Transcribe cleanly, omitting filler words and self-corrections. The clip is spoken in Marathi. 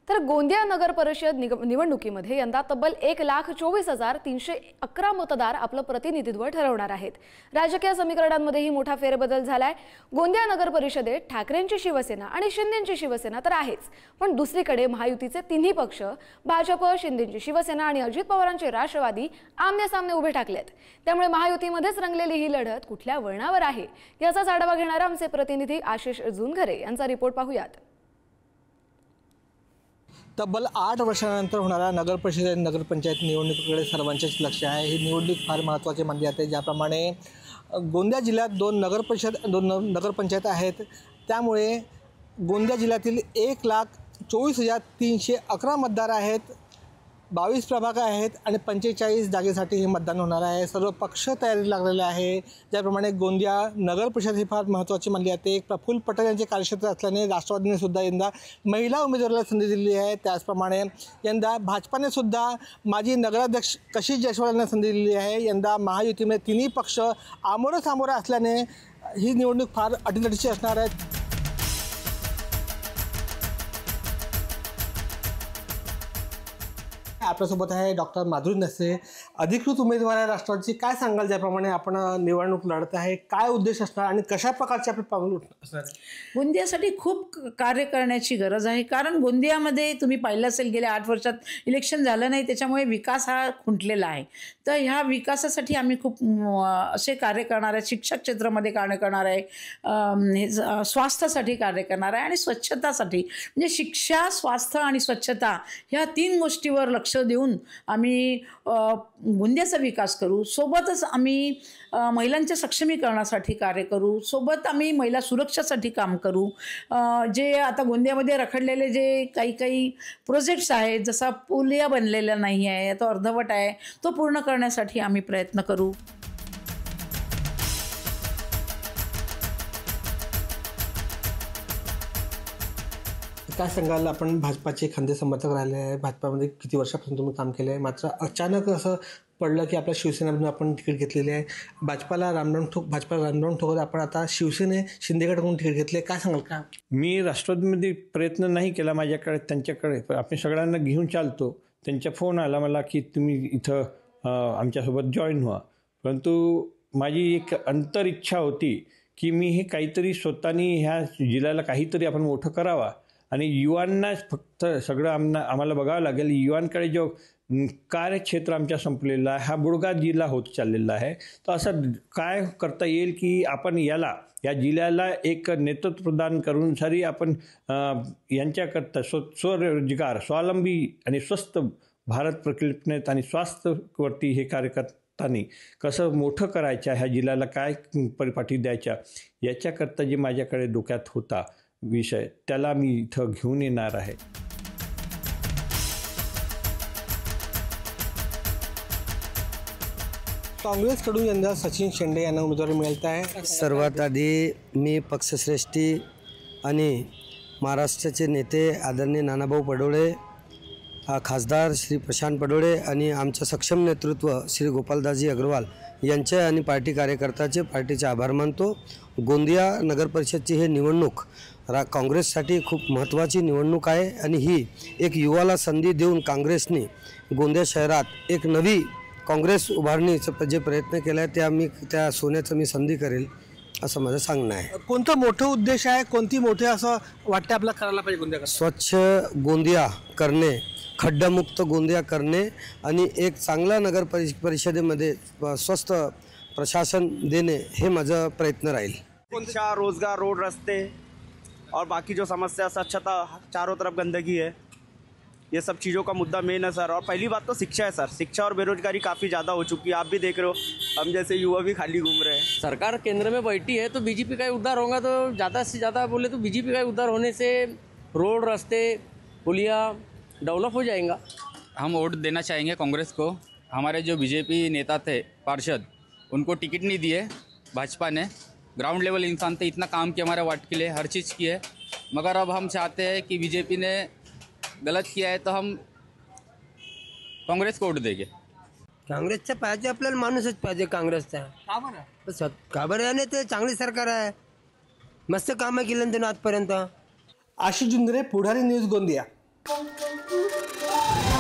तर गोंदिया नगर परिषद निवडणुकीमध्ये यंदा तब्बल 1,24,311 मतदार आपलं प्रतिनिधित्व ठरवणार आहेत। राजकीय समीकरणांमध्येही मोठा फेरबदल झालाय। गोंदिया नगर परिषदेत ठाकरेंची शिवसेना आणि शिंदेंची शिवसेना तर आहेच, पण दुसरीकडे महायुतीचे तिन्ही पक्ष भाजप, शिंदेंची शिवसेना आणि अजित पवारांचे राष्ट्रवादी आमने-सामने उभे ठाकलेत। त्यामुळे महायुतीमध्येच रंगलेली ही लढत कुठल्या वळणावर आहे याचाच आढावा घेणार आमचे प्रतिनिधी आशिष जुनघरे यांचा रिपोर्ट पाहूयात। तब्बल 8 वर्षांनंतर होणाऱ्या नगर परिषद नगरपंचायत निवडणुकीकडे सर्वांचेच लक्ष आहे। ही निवडणूक फार महत्त्वाची मानली जाते। ज्याप्रमाणे गोंदिया जिल्ह्यात 2 नगरपंचायत आहेत, त्यामुळे गोंदिया जिल्ह्यातील 1,24,311 मतदार आहेत, 22 प्रभाग आहेत आणि 45 जागेसाठी हे मतदान होणार आहे। सर्व पक्ष तयारी लागलेले आहे। ज्याप्रमाणे गोंदिया नगर परिषद ही फार महत्त्वाची मानली जाते। प्रफुल्ल पटेल यांचे कार्यक्षेत्र असल्याने राष्ट्रवादीने सुद्धा यंदा महिला उमेदवाराला संधी दिली आहे। त्याचप्रमाणे यंदा भाजपाने सुद्धा माजी नगराध्यक्ष कशिश जयस्वाल यांना संधी दिली आहे। यंदा महायुतीमध्ये तिन्ही पक्ष आमोरासमोर असल्याने ही निवडणूक फार अटीतटीची असणार आहे। आपल्यासोबत आहे डॉक्टर माधुरी नसे, अधिकृत उमेदवार आहे राष्ट्रवादीची। काय सांगाल, ज्याप्रमाणे आपण निवडणूक लढत आहे, काय उद्देश असणार आणि कशा प्रकारचे आपले पाऊल असणार? गोंदियासाठी खूप कार्य करण्याची गरज आहे, कारण गोंदियामध्ये तुम्ही पाहिलं असेल गेल्या 8 वर्षात इलेक्शन झालं नाही, त्याच्यामुळे विकास हा खुंटलेला आहे। तर ह्या विकासासाठी आम्ही खूप असे कार्य करणार आहे। शिक्षक क्षेत्रामध्ये कार्य करणार आहे, स्वास्थ्यासाठी कार्य करणार आहे आणि स्वच्छतासाठी, म्हणजे शिक्षा, स्वास्थ्य आणि स्वच्छता ह्या 3 गोष्टीवर लक्ष देऊन आम्ही गोंदियाचा विकास करू। सोबतच आम्ही महिलांच्या सक्षमीकरणासाठी कार्य करू, सोबत आम्ही महिला सुरक्षासाठी काम करू। जे आता गोंदियामध्ये रखडलेले जे काही प्रोजेक्ट्स आहेत, जसा पुलिया बनलेला नाही आहे, तो अर्धवट आहे, तो पूर्ण करण्यासाठी आम्ही प्रयत्न करू। काय सांगाल, आपण भाजपाचे खंदे समर्थक राहिले आहे, भाजपामध्ये किती वर्षापासून तुम्ही काम केलं आहे, मात्र अचानक असं पडलं की आपल्या शिवसेनेमधून आपण तिकीट घेतलेली आहे। भाजपाला रामराम ठोकत आपण आता शिंदेगडकडून तिकीट घेतले, काय सांगाल? का मी राष्ट्रवादीमध्ये प्रयत्न नाही केला, माझ्याकडे त्यांच्याकडे आपण सगळ्यांना घेऊन चालतो। त्यांचा फोन आला मला की तुम्ही इथं आमच्यासोबत जॉईन व्हा, परंतु माझी एक अंतर इच्छा होती की मी हे काहीतरी स्वतःनी ह्या जिल्ह्याला काहीतरी आपण मोठं करावा आणि युवांना फक्त सगळं आम्हाला बघावं लागेल। युवांकडे जो कार्यक्षेत्र आमच्या संपलेला आहे, हा बुडगा जिल्हा होत चाललेला आहे। तर असं काय करता येईल की आपण या जिल्ह्याला एक नेतृत्व प्रदान करून सारी आपण यांच्याकरता स्वरोजगार, स्वावलंबी आणि स्वस्थ भारत प्रकल्पनेत आणि स्वास्थ्यवरती हे कार्य करताना कसं मोठं करायचं, ह्या जिल्ह्याला काय परिपाठी द्यायच्या, याच्याकरता जे माझ्याकडे डोक्यात होता विषय, त्याला मी इथं घेऊन येणार आहे। काँग्रेसकडून यंदा सचिन शेंडे यांना उमेदवारी मिळत आहे। सर्वात आधी मी पक्षश्रेष्ठी आणि महाराष्ट्राचे नेते आदरणीय नानाभाऊ पडोळे, खासदार श्री प्रशांत पडोळे आणि आमचं सक्षम नेतृत्व श्री गोपालदासजी अग्रवाल यांचे आणि पार्टी कार्यकर्त्याचे पार्टीचे आभार मानतो। गोंदिया नगर परिषदची ही निवडणूक काँग्रेससाठी खूप महत्त्वाची निवडणूक आहे आणि ही एक युवाला संधी देऊन काँग्रेसने गोंदिया शहरात एक नवी काँग्रेस उभारणीचा जे प्रयत्न केला आहे त्या सोन्याचं मी संधी करेल असं माझं सांगणं आहे। कोणतं मोठं उद्देश आहे, कोणती मोठे असं वाटतं आपल्याला करायला पाहिजे गोंदिया? स्वच्छ गोंदिया करणे, खड्डामुक्त गोंदिया करणे आणि एक चांगला नगर परिषदेमध्ये स्वस्थ प्रशासन देणे हे माझा प्रयत्न राहील। शिक्षा, रोजगार, रोड, रास्ते और बाकी जो समस्या, स्वच्छता, चारों तरफ गंदगी है, ये सब चीज़ों का मुद्दा मेन है सर। और पहली बात तो शिक्षा है सर। शिक्षा और बेरोजगारी काफ़ी ज़्यादा हो चुकी है, आप भी देख रहे हो, हम जैसे युवा भी खाली घूम रहे हैं। सरकार केंद्र में बैठी है तो बीजेपी का उद्धार होगा, तो ज़्यादा से ज़्यादा बोले तो बीजेपी का उद्धार होने से रोड, रास्ते, पुलिया डेवलप हो जाएगा। हम वोट देना चाहेंगे कांग्रेस को। हमारे जो बीजेपी नेता थे, पार्षद, उनको टिकट नहीं दिए भाजपा ने। ग्राउंड लेवल इंसान थे, इतना काम किया हमारे वार्ड के लिए, हर चीज़ की है, मगर अब हम चाहते हैं कि बीजेपी ने गलत किया है तो हम काँग्रेस को वोट देंगे। काँग्रेसचा पाहिजे, आपल्याला माणूसच पाहिजे काँग्रेसचा। का बरं? याने ते चांगली सरकार आहे, मस्त कामं केलं त्यांनी आजपर्यंत। आशिष जुनघरे, पुढारी न्यूज, गोंदिया। आहे.